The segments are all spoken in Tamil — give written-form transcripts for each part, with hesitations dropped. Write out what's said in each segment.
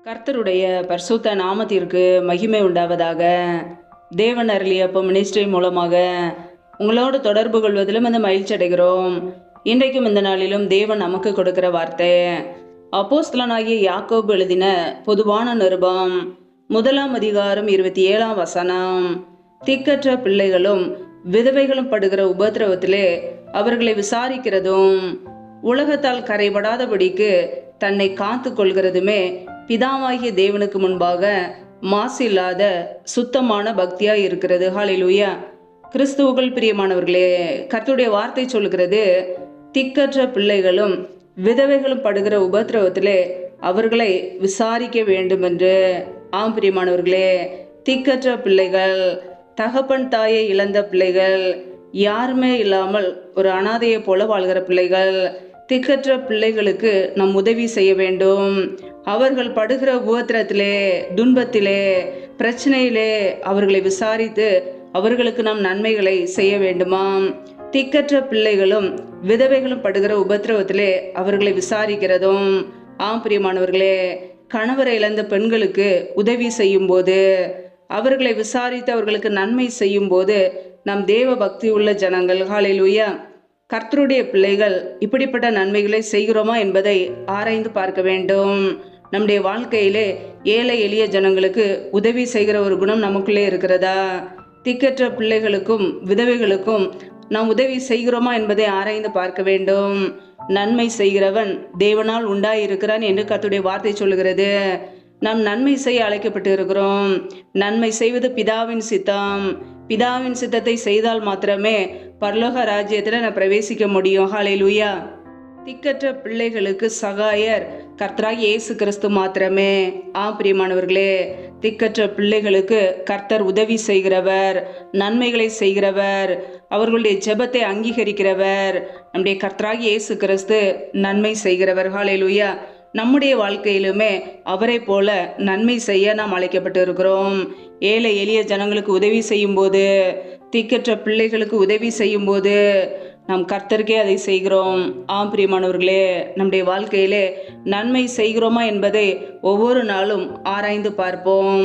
கர்த்தருடைய பரிசுத்த நாமத்திற்கு மகிமை உண்டாவதாக. தேவன் அருளிய மினிஸ்ட்ரி மூலமாக உங்களோடு தொடர்பு கொள்வதிலும் அந்த மகிழ்ச்சி அடைகிறோம். இன்றைக்கும் இந்த நாளிலும் தேவன் நமக்கு கொடுக்கிற வார்த்தை அப்போஸ்தலனாகிய யாக்கோபு எழுதின பொதுவான நிருபம் 1 அதிகாரம் 27 வசனம். திக்கற்ற பிள்ளைகளும் விதவைகளும் படுகிற உபத்திரவத்திலே அவர்களை விசாரிக்கிறதும் உலகத்தால் கரைபடாதபடிக்கு தன்னை காத்து கொள்கிறதுமே பிதாவாகிய தேவனுக்கு முன்பாக மாசு இல்லாத சுத்தமான பக்தியா இருக்கிறது. ஹல்லேலூயா. கிறிஸ்துவுக்குள் பிரியமானவர்களே, கர்த்தருடைய வார்த்தை சொல்கிறது, திக்கற்ற பிள்ளைகளும் விதவைகளும் படுகிற உபத்திரவத்திலே அவர்களை விசாரிக்க வேண்டும் என்று. ஆம் பிரியமானவர்களே, திக்கற்ற பிள்ளைகள், தகப்பன் தாயை இழந்த பிள்ளைகள், யாருமே இல்லாமல் ஒரு அனாதையை போல வாழ்கிற பிள்ளைகள், திக்கற்ற பிள்ளைகளுக்கு நாம் உதவி செய்ய வேண்டும். அவர்கள் படுகிற உபத்திரத்திலே, துன்பத்திலே, பிரச்சனையிலே அவர்களை விசாரித்து அவர்களுக்கு நாம் நன்மைகளை செய்ய வேண்டுமாம். திக்கற்ற பிள்ளைகளும் விதவைகளும் படுகிற உபத்திரவத்திலே அவர்களை விசாரிக்கிறதும். ஆம் பிரியமானவர்களே, கணவரை இழந்த பெண்களுக்கு உதவி செய்யும் போது, அவர்களை விசாரித்து அவர்களுக்கு நன்மை செய்யும் போது நாம் தேவ பக்தி உள்ள ஜனங்கள். ஹல்லேலூயா. கர்த்தருடைய பிள்ளைகள் இப்படிப்பட்ட நன்மைகளை செய்கிறோமா என்பதை ஆராய்ந்து பார்க்க வேண்டும். நம்முடைய வாழ்க்கையிலே ஏழை எளிய ஜனங்களுக்கு உதவி செய்கிற ஒரு குணம் நமக்குள்ளே இருக்கிறதா? திக்கற்ற பிள்ளைகளுக்கும் விதவைகளுக்கும் நாம் உதவி செய்கிறோமா என்பதை ஆராய்ந்து பார்க்க வேண்டும். நன்மை செய்கிறவன் தேவனால் உண்டாயிருக்கிறான் என்று கர்த்தருடைய வார்த்தை சொல்லுகிறது. நாம் நன்மை செய்ய அழைக்கப்பட்டு இருக்கிறோம். நன்மை செய்வது பிதாவின் சித்தம். பிதாவின் சித்தத்தை செய்தால் மாத்திரமே பரலோக ராஜ்யத்தில் நான் பிரவேசிக்க முடியும். ஹல்லேலூயா. திக்கற்ற பிள்ளைகளுக்கு சகாயர் கர்த்தராகிய இயேசு கிறிஸ்து மாத்திரமே. பிரியமானவர்களே, திக்கற்ற பிள்ளைகளுக்கு கர்த்தர் உதவி செய்கிறவர், நன்மைகளை செய்கிறவர், அவர்களுடைய ஜெபத்தை அங்கீகரிக்கிறவர். நம்முடைய கர்த்தராகிய இயேசு கிறிஸ்து நன்மை செய்கிறவர். ஹல்லேலூயா. நம்முடைய வாழ்க்கையிலுமே அவரை போல நன்மை செய்ய நாம் அழைக்கப்பட்டு இருக்கிறோம். ஏழை எளிய ஜனங்களுக்கு உதவி செய்யும் போது, திக்கற்ற பிள்ளைகளுக்கு உதவி செய்யும் போது நாம் கர்த்தருக்கே அதை செய்கிறோம். பிரியமானவர்களே, நம்முடைய வாழ்க்கையிலே நன்மை செய்கிறோமா என்பதை ஒவ்வொரு நாளும் ஆராய்ந்து பார்ப்போம்.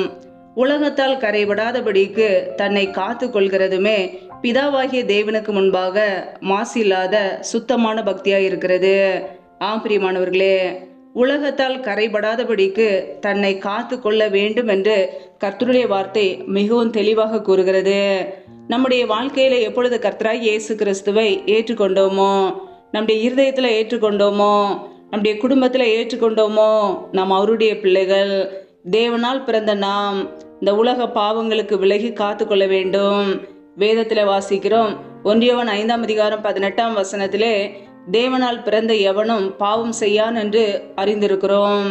உலகத்தால் கரைபடாதபடிக்கு தன்னை காத்து கொள்கிறதுமே பிதாவாகிய தேவனுக்கு முன்பாக மாசு இல்லாத சுத்தமான பக்தியா இருக்கிறது. பிரியமானவர்களே, உலகத்தால் கரைபடாதபடிக்கு தன்னை காத்து கொள்ள வேண்டும் என்று கர்த்தருடைய வார்த்தை மிகவும் தெளிவாக கூறுகிறது. நம்முடைய வாழ்க்கையில எப்பொழுது கர்த்தராகிய இயேசு கிறிஸ்துவை ஏற்றுக்கொண்டோமோ, நம்முடைய இருதயத்தில் ஏற்றுக்கொண்டோமோ, நம்முடைய குடும்பத்தில் ஏற்றுக்கொண்டோமோ, நாம் அவருடைய பிள்ளைகள். தேவனால் பிறந்த நாம் இந்த உலக பாவங்களுக்கு விலகி காத்து கொள்ள வேண்டும். வேதத்தில் வாசிக்கிறோம், 1 யோவான் 5 அதிகாரம் 18 வசனத்திலே, தேவனால் பிறந்த எவனும் பாவம் செய்யான் என்று அறிந்திருக்கிறோம்.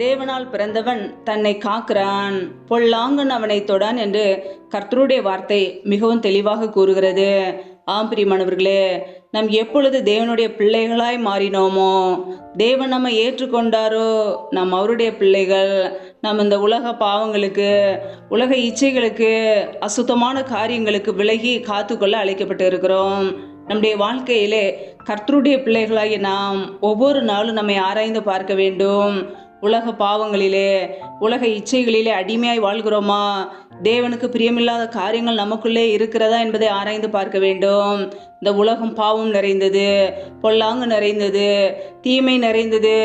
தேவனால் பிறந்தவன் தன்னை காக்கிறான், பொல்லாங்கன் அவனை தொடான் என்று கர்த்தருடைய வார்த்தை மிகவும் தெளிவாக கூறுகிறது. பிரியமானவர்களே, நாம் எப்பொழுது தேவனுடைய பிள்ளைகளாய் மாறினோமோ, தேவன் நம்மை ஏற்றுக்கொண்டாரோ, நாம் அவருடைய பிள்ளைகள். நாம் இந்த உலக பாவங்களுக்கு, உலக இச்சைகளுக்கு, அசுத்தமான காரியங்களுக்கு விலகி காத்துக்கொள்ள அழைக்கப்பட்டு இருக்கிறோம். நம்முடைய வாழ்க்கையிலே கர்த்தருடைய பிள்ளைகளாகி நாம் ஒவ்வொரு நாளும் நம்மை ஆராய்ந்து பார்க்க வேண்டும். உலக பாவங்களிலே, உலக இச்சைகளிலே அடிமையாய் வாழ்கிறோமா? தேவனுக்கு பிரியமில்லாத காரியங்கள் நமக்குள்ளே இருக்கிறதா என்பதை ஆராய்ந்து பார்க்க வேண்டும். இந்த உலகம் பாவம் நிறைந்தது, பொல்லாங்கு நிறைந்தது, தீமை நிறைந்தது.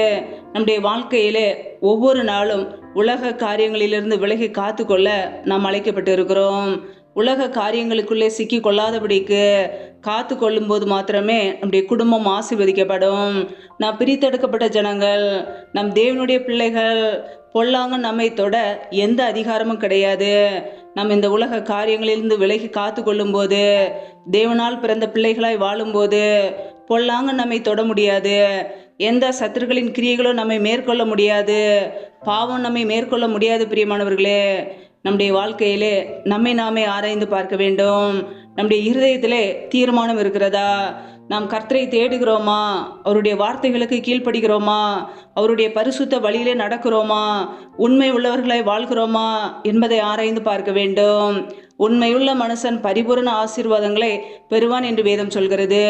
நம்முடைய வாழ்க்கையிலே ஒவ்வொரு நாளும் உலக காரியங்களிலிருந்து விலகி காத்துக்கொள்ள நாம் அழைக்கப்பட்டு இருக்கிறோம். உலக காரியங்களுக்குள்ளே சிக்கி கொள்ளாதபடிக்கு காத்து கொள்ளும் போது மாத்திரமே நம்முடைய குடும்பம் ஆசீர்வதிக்கப்படும். நாம் பிரித்தெடுக்கப்பட்ட ஜனங்கள், நம் தேவனுடைய பிள்ளைகள். பொல்லாங்க நம்மை தொட எந்த அதிகாரமும் கிடையாது. நாம் இந்த உலக காரியங்களிலிருந்து விலகி காத்து கொள்ளும் போது, தேவனால் பிறந்த பிள்ளைகளாய் வாழும்போது பொல்லாங்க நம்மை தொட முடியாது. எந்த சத்துருக்களின் கிரியைகளும் நம்மை மேற்கொள்ள முடியாது. பாவம் நம்மை மேற்கொள்ள முடியாது. பிரியமானவர்களே, நம்முடைய வாழ்க்கையிலே நம்மை நாமே ஆராய்ந்து பார்க்க வேண்டும். நம்முடைய இருதயத்திலே தீர்மானம் இருக்கிறதா? நாம் கர்த்தரை தேடுகிறோமா? அவருடைய வார்த்தைகளுக்கு கீழ்ப்படுகிறோமா? அவருடைய பரிசுத்த வழியிலே நடக்கிறோமா? உண்மை உள்ளவர்களாய் வாழ்கிறோமா என்பதை ஆராய்ந்து பார்க்க வேண்டும். உண்மையுள்ள மனுஷன் பரிபூரண ஆசீர்வாதங்களை பெறுவான் என்று வேதம் சொல்கிறது.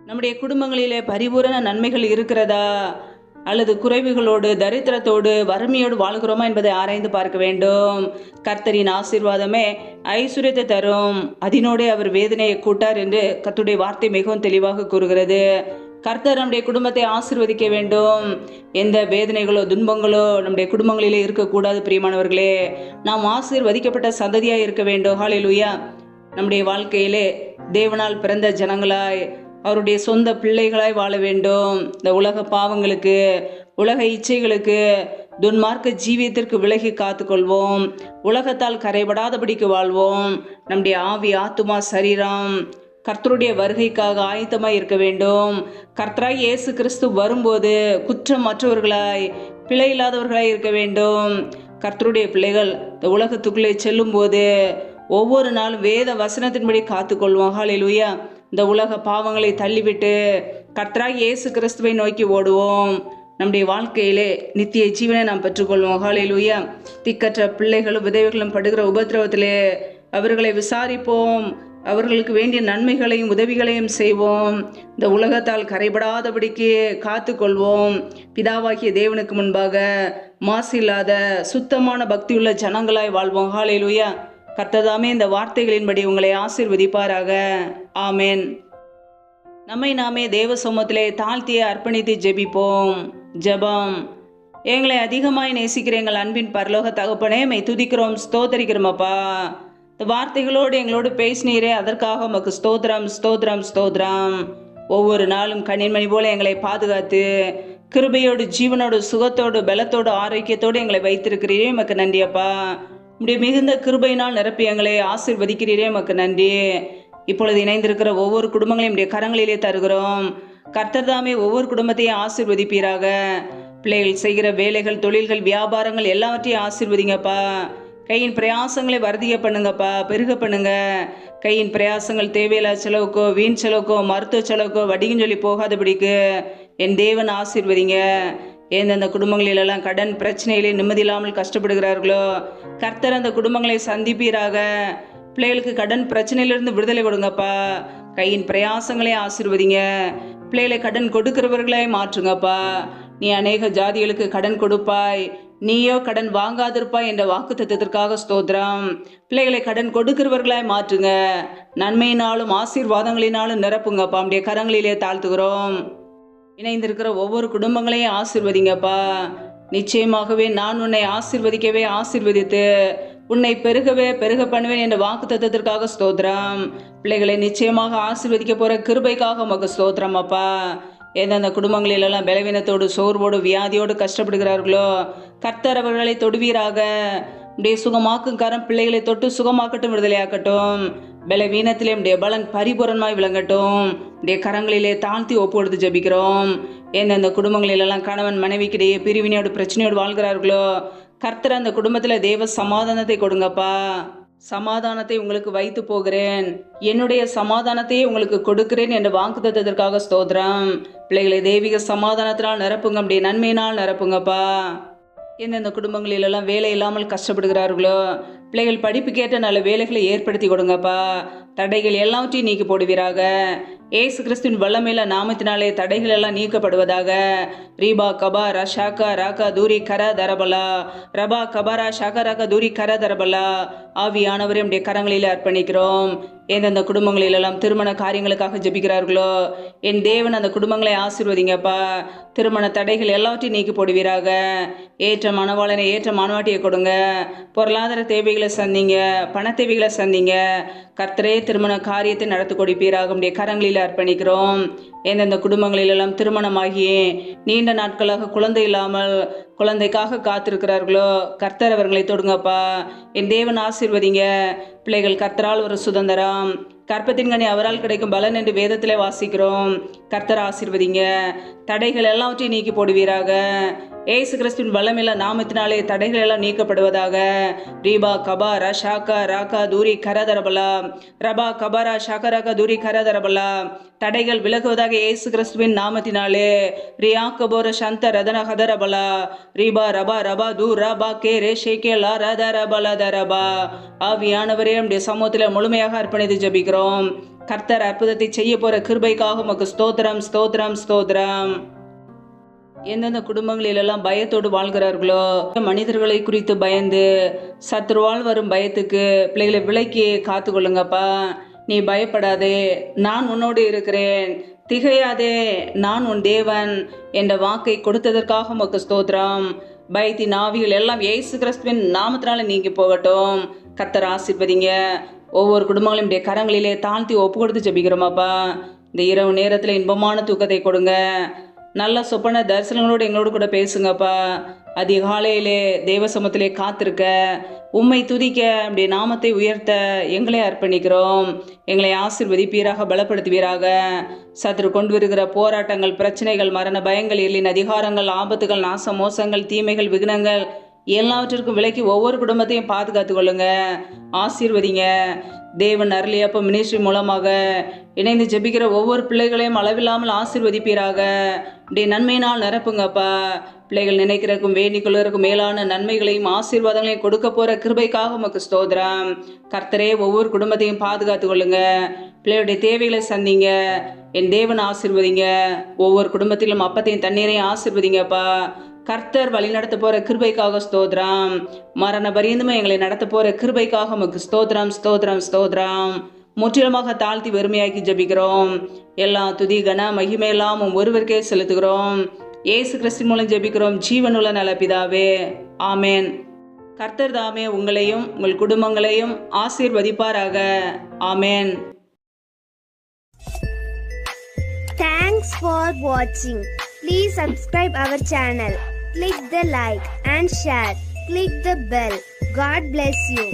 நம்முடைய குடும்பங்களிலே பரிபூரண நன்மைகள் இருக்கிறதா? அல்லது குறைவுகளோடு, தரித்திரத்தோடு, வறுமையோடு வாழ்கிறோமா என்பதை ஆராய்ந்து பார்க்க வேண்டும். கர்த்தரின் ஆசீர்வாதமே ஐஸ்வர்யத்தை தரும், அதனோடே அவர் வேதனையை கூட்டார் என்று கர்த்தருடைய வார்த்தை மிகவும் தெளிவாக கூறுகிறது. கர்த்தர் நம்முடைய குடும்பத்தை ஆசீர்வதிக்க வேண்டும். எந்த வேதனைகளோ துன்பங்களோ நம்முடைய குடும்பங்களிலே இருக்கக்கூடாது. பிரியமானவர்களே, நாம் ஆசீர்வதிக்கப்பட்ட சந்ததியாய் இருக்க வேண்டும். ஹல்லேலூயா. நம்முடைய வாழ்க்கையிலே தேவனால் பிறந்த ஜனங்களாய், அவருடைய சொந்த பிள்ளைகளாய் வாழ வேண்டும். இந்த உலக பாவங்களுக்கு, உலக இச்சைகளுக்கு, துன்மார்க்க ஜீவியத்திற்கு விலகி காத்துக்கொள்வோம். உலகத்தால் கரைபடாதபடிக்கு வாழ்வோம். நம்முடைய ஆவி, ஆத்துமா, சரீரம் கர்த்தருடைய வருகைக்காக ஆயத்தமாய் இருக்க வேண்டும். கர்த்தராய் இயேசு கிறிஸ்து வரும்போது குற்றமற்றவர்களாய், பிழை இல்லாதவர்களாய் இருக்க வேண்டும். கர்த்தருடைய பிள்ளைகள் இந்த உலகத்துக்குள்ளே செல்லும் போது ஒவ்வொரு நாளும் வேத வசனத்தின்படி காத்துக்கொள்வோம். ஹல்லேலூயா. இந்த உலக பாவங்களை தள்ளிவிட்டு கர்த்தராய் இயேசு கிறிஸ்துவை நோக்கி ஓடுவோம். நம்முடைய வாழ்க்கையிலே நித்திய ஜீவனை நாம் பெற்றுக்கொள்வோம். ஹல்லேலூயா. திக்கற்ற பிள்ளைகளும் விதவைகளும் படுகிற உபத்திரவத்திலே அவர்களை விசாரிப்போம். அவர்களுக்கு வேண்டிய நன்மைகளையும் உதவிகளையும் செய்வோம். இந்த உலகத்தால் கரைபடாதபடிக்கு காத்துக்கொள்வோம். பிதாவாகிய தேவனுக்கு முன்பாக மாசு இல்லாத சுத்தமான பக்தியுள்ள ஜனங்களாய் வாழ்வோம். ஹல்லேலூயா. கர்த்ததாமே இந்த வார்த்தைகளின்படி உங்களை ஆசீர்வதிப்பாராக. ஆமேன். நம்மை நாமே தேவ சமூகத்திலே தாழ்த்திய அர்ப்பணித்து ஜெபிப்போம். ஜெபம். எங்களை அதிகமாய் நேசிக்கிற எங்கள் அன்பின் பரலோக தகப்பனே, மை துதிக்கிறோம், ஸ்தோத்தரிக்கிறோம் அப்பா. இந்த வார்த்தைகளோடு எங்களோடு பேசினீரே, அதற்காக உமக்கு ஸ்தோத்திரம், ஸ்தோத்திரம், ஸ்தோத்திரம். ஒவ்வொரு நாளும் கண்ணின்மணி போல எங்களை பாதுகாத்து கிருபையோடு, ஜீவனோடு, சுகத்தோடு, பலத்தோடு, ஆரோக்கியத்தோடு எங்களை வைத்திருக்கிறீரே, உமக்கு நன்றி அப்பா. உடைய மிகுந்த கிருபையினால் நிரப்பி எங்களை ஆசீர்வதிக்கிறீரே, உமக்கு நன்றி. இப்பொழுது இணைந்திருக்கிற ஒவ்வொரு குடும்பங்களையும் உடைய கரங்களிலே தருகிறோம். கர்த்தர் தாமே ஒவ்வொரு குடும்பத்தையும் ஆசீர்வதிப்பீராக. பிள்ளைகள் செய்கிற வேலைகள், தொழில்கள், வியாபாரங்கள் எல்லாவற்றையும் ஆசீர்வதிங்கப்பா. கையின் பிரயாசங்களை வர்த்திக்க பண்ணுங்கப்பா, பெருக பண்ணுங்க. கையின் பிரயாசங்கள் தேவையில்லா செலவுக்கோ, வீண் செலவுக்கோ, மருத்துவ செலவுக்கோ, வட்டின்னு சொல்லி போகாதபடிக்கு என் தேவன் ஆசீர்வதிங்க. எந்தெந்த குடும்பங்களிலெல்லாம் கடன் பிரச்சனையிலே நிம்மதி இல்லாமல் கஷ்டப்படுகிறார்களோ, கர்த்தர் அந்த குடும்பங்களை சந்திப்பீராக. பிள்ளைகளுக்கு கடன் பிரச்சனையிலிருந்து விடுதலை கொடுங்கப்பா. கையின் பிரயாசங்களே ஆசீர்வதிங்க. பிள்ளைகளை கடன் கொடுக்கிறவர்களாய் மாற்றுங்கப்பா. நீ அநேக ஜாதிகளுக்கு கடன் கொடுப்பாய், நீயோ கடன் வாங்காதிருப்பாய் என்ற வாக்கு தத்துவத்திற்காக ஸ்தோத்திரம். பிள்ளைகளை கடன் கொடுக்கிறவர்களாய் மாற்றுங்க. நன்மையினாலும் ஆசீர்வாதங்களினாலும் நிரப்புங்கப்பா. நம்முடைய கரங்களிலே தாழ்த்துகிறோம். இணைந்திருக்கிற ஒவ்வொரு குடும்பங்களையும் ஆசீர்வதிங்கப்பா. நிச்சயமாகவே நான் உன்னை ஆசீர்வதிக்கவே ஆசீர்வதித்து உன்னை பெருகவே பெருக பண்ணுவேன் என்ற வாக்கு தத்துவத்திற்காக ஸ்தோத்திரம். பிள்ளைகளை நிச்சயமாக ஆசீர்வதிக்க போற கிருபைக்காக உமக்கு ஸ்தோத்திரம் அப்பா. எந்தெந்த குடும்பங்களிலெல்லாம் பலவீனத்தோடு, சோர்வோடு, வியாதியோடு கஷ்டப்படுகிறார்களோ, கர்த்தர் அவர்களை தொடுவீராக. உடைய சுகமாக்கும் கரம் பிள்ளைகளை தொட்டு சுகமாக்கட்டும், விடுதலையாக்கட்டும். பலவீனத்திலே உடைய பலன் பரிபூரணமாய் விளங்கட்டும். உடைய கரங்களிலே தாழ்த்தி ஒப்பு கொடுத்து ஜெபிக்கிறோம். எந்தெந்த குடும்பங்களிலெல்லாம் கணவன் மனைவிக்கிடையே பிரிவினையோடு பிரச்சனையோடு வாழ்கிறார்களோ, கர்த்தர் அந்த குடும்பத்தில் தேவ சமாதானத்தை கொடுங்கப்பா. சமாதானத்தை உங்களுக்கு வைத்து போகிறேன், என்னுடைய சமாதானத்தையே உங்களுக்கு கொடுக்கிறேன் என்ற வாக்குத்தத்தத்திற்காக ஸ்தோத்திரம். பிள்ளைகளை தெய்வீக சமாதானத்தினால் நிரப்புங்க, அப்படியே நன்மையினால் நிரப்புங்கப்பா. எந்தெந்த குடும்பங்களிலெல்லாம் வேலை இல்லாமல் கஷ்டப்படுகிறார்களோ, பிள்ளைகள் படிப்புக்கேற்ற நல்ல வேலைகளை ஏற்படுத்தி கொடுங்கப்பா. தடைகள் எல்லாவற்றையும் நீக்கி போடுவீராக. ஏசு கிறிஸ்துவின் வல்லமையில நாமத்தினாலே தடைகள் எல்லாம் நீக்கப்படுவதாக. ரீபா கபா ரஷாக்கா ராக்கா தூரி கர தரபலா, ரபா கபாரா ஷாக்கா ராக்கா தூரி கர தரபலா. ஆவியானவரே உடைய கரங்களில் அர்ப்பணிக்கிறோம். எந்தெந்த குடும்பங்களிலெல்லாம் திருமண காரியங்களுக்காக ஜெபிக்கிறார்களோ, என் தேவன் அந்த குடும்பங்களை ஆசீர்வதிங்கப்பா. திருமண தடைகள் எல்லாவற்றையும் நீக்கி போடுவீராக. ஏற்ற மனவாளனை, ஏற்ற மனவாட்டியை கொடுங்க. பொருளாதார தேவைகளை சந்திங்க, பண தேவைகளை சந்திங்க. கர்த்தரே திருமண காரியத்தை நடத்தி கொடுப்பீராக. உடைய கரங்களில் அர்ப்பணிக்கிறோம். எந்தெந்த குடும்பங்களிலெல்லாம் திருமணமாகி நீண்ட நாட்களாக குழந்தை இல்லாமல் குழந்தைக்காக காத்திருக்கிறார்களோ, கர்த்தர் அவர்களை தொடுங்கப்பா. என் தேவன் ஆசீர்வதிங்க. பிள்ளைகள் கர்த்தரால் ஒரு சுதந்திரம், கற்பத்தின் கனி அவரால் கிடைக்கும் பலன் என்று வேதத்திலே வாசிக்கிறோம். கர்த்தர் ஆசீர்வதிங்க. தடைகள் எல்லாவற்றையும் நீக்கி போடுவீராக. ஏசு கிறிஸ்துவின் வல்லமையில நாமத்தினாலே தடைகள் எல்லாம் நீக்கப்படுவதாக. ரீபா கபா ரஷாக்கா ராக்கா தூரி கரதரபலா, ரபா கபாரா ஷாக்கா ராக்கா தூரி கரதரபலா. தடைகள் விலகுவதாக ஏசு கிறிஸ்துவின் நாமத்தினாலே. ரியா கபோர சந்த ரதன ஹதரபலா, ரீபா ரபா ரபா தூ ரபா கே ரே ஷேகே லா ரதரபலா தரபா. ஆவியானவரே நம்முடைய சமூகத்தில் முழுமையாக அர்ப்பணித்து ஜெபிக்கிறோம். கர்த்தர் அற்புதத்தை செய்ய போற கிருபைக்காக உமக்கு ஸ்தோத்திரம், ஸ்தோத்திரம், ஸ்தோத்திரம். எந்தெந்த குடும்பங்களிலெல்லாம் பயத்தோடு வாழ்கிறார்களோ, மனிதர்களை குறித்து பயந்து சத்துருவால் வரும் பயத்துக்கு பிள்ளைகளை விலக்கி காத்துக்கொள்ளுங்கப்பா. நீ பயப்படாதே, நான் உன்னோடு இருக்கிறேன், திகையாதே, நான் உன் தேவன் என்ற வாக்கை கொடுத்ததற்காக உமக்கு ஸ்தோத்திரம். பயத்தின் ஆவிகள் எல்லாம் இயேசு கிறிஸ்துவின் நாமத்தினால நீங்கி போகட்டும். கர்த்தர் ஆசீர்வதிங்க. ஒவ்வொரு குடும்பங்களையும் இப்படியே கரங்களிலே தாழ்த்தி ஒப்பு கொடுத்து ஜெபிக்கிறோமாப்பா. இந்த இரவு நேரத்தில் இன்பமான தூக்கத்தை கொடுங்க. நல்ல சொப்பன தரிசனங்களோடு எங்களோடு கூட பேசுங்கப்பா. அதிகாலையிலே தேவ சமூகத்திலே காத்திருக்க, உம்மை துதிக்க, அப்படி நாமத்தை உயர்த்த எங்களை அர்ப்பணிக்கிறோம். எங்களை ஆசீர்வதிப்பீராக, பலப்படுத்துவீராக. சத்துரு கொண்டு வருகிற போராட்டங்கள், பிரச்சனைகள், மரண பயங்கள், எல்லின் அதிகாரங்கள், ஆபத்துகள், நாச மோசங்கள், தீமைகள், விக்னங்கள் எல்லாவற்றிற்கும் விலக்கி ஒவ்வொரு குடும்பத்தையும் பாதுகாத்து கொள்ளுங்க. ஆசீர்வதிங்க. தேவன் அருளியப்ப மினிஸ்ட்ரி மூலமாக இணைந்து ஜெபிக்கிற ஒவ்வொரு பிள்ளைகளையும் அளவில்லாமல் ஆசீர்வதிப்பீராக. இப்படி நன்மையினால் நிரப்புங்கப்பா. பிள்ளைகள் நினைக்கிறதுக்கும் வேண்டிக்கொள்வதற்கும் மேலான நன்மைகளையும் ஆசீர்வாதங்களையும் கொடுக்க போற கிருபைக்காக உமக்கு ஸ்தோத்திரம். கர்த்தரே ஒவ்வொரு குடும்பத்தையும் பாதுகாத்து கொள்ளுங்க. பிள்ளைகளுடைய தேவைகளை சந்திங்க. என் தேவன் ஆசீர்வதிங்க. ஒவ்வொரு குடும்பத்திலும் அப்பத்தையும் தண்ணீரையும் ஆசீர்வதிங்கப்பா. கர்த்தர் வழி நடத்த போற கிருபைக்காக ஸ்தோத்திரம். மரண பரியந்தமே எங்களை நடத்த போற கிருபைக்காக உமக்கு ஸ்தோத்திரம், ஸ்தோத்திரம், ஸ்தோத்திரம். முற்றிலுமாக தாழ்த்தி வெறுமையாக்கி ஜெபிக்கிறோம். எல்லா துதி கன மகிமையெல்லாம் ஒருவருக்கே செலுத்துகிறோம். இயேசு கிறிஸ்து மூலம் ஜெபிக்கிறோம் ஜீவனுள்ள நல்ல பிதாவே, ஆமேன். கர்த்தர் தாமே உங்களையும் உங்கள் குடும்பங்களையும் ஆசீர்வதிப்பாராக. ஆமேன். Thanks for watching. Please subscribe our channel. Click the like and share. Click the bell. God bless you.